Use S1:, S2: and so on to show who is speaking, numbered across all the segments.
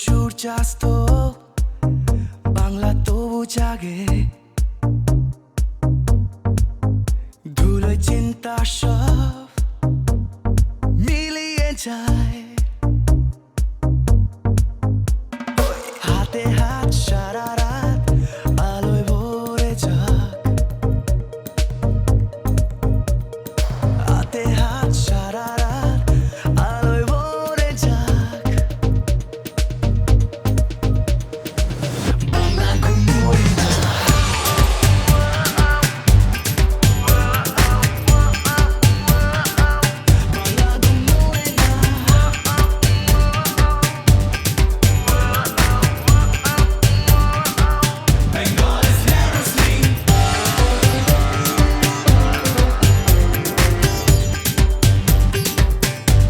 S1: সূর্যাস্ত বাংলা তবু জাগে ধুলোয় চিন্তা সব মিলিয়ে যায় হাতে হাত সারা রাত আলোয় ভরে যাক হাতে হাত সারা রাত আলোয় ভরে যাক বাংলা ঘুমোয় না বাংলা ঘুমোয় না Bengal is never asleep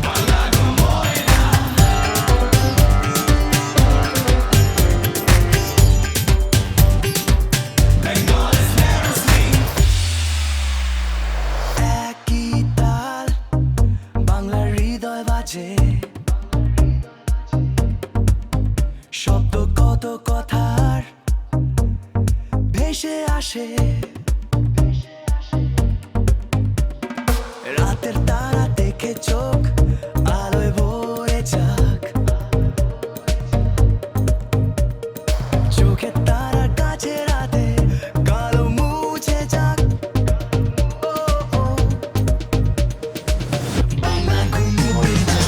S1: Bangla ঘুমোয় না Bengal is never asleep একই তাল বাংলার হৃদয় বাজে শব্দ কত কথার ভেসে আসে রাতের তারা দেখে চোখ আলোয় ভরে যাক চোখের তারার কাছে রাতে কালো মুছে যাক ও ও বাংলা ঘুমোয় না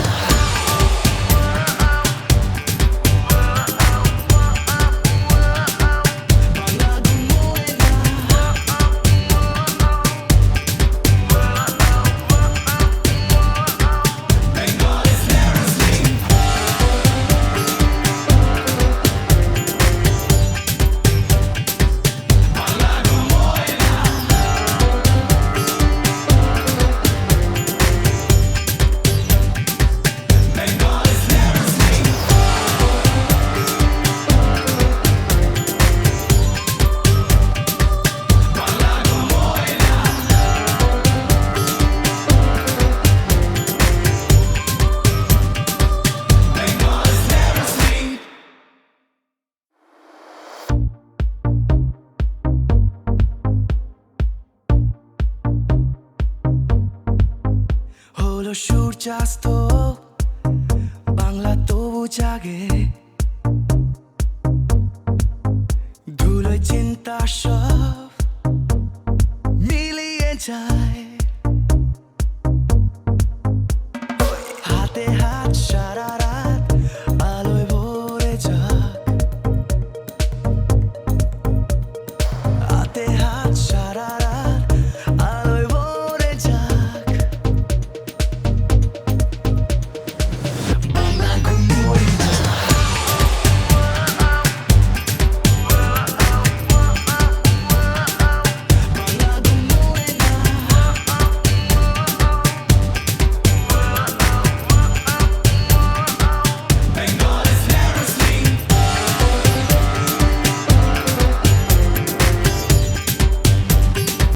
S1: বাংলা ঘুমোয় না Bengal is never asleep Bangla ঘুমোয় না Bengal is never asleep Bangla ঘুমোয় না Bengal is never asleep হলো সূর্যাস্ত বাংলা তবু জাগে ধুলোয় চিন্তা সব মিলিয়ে যায়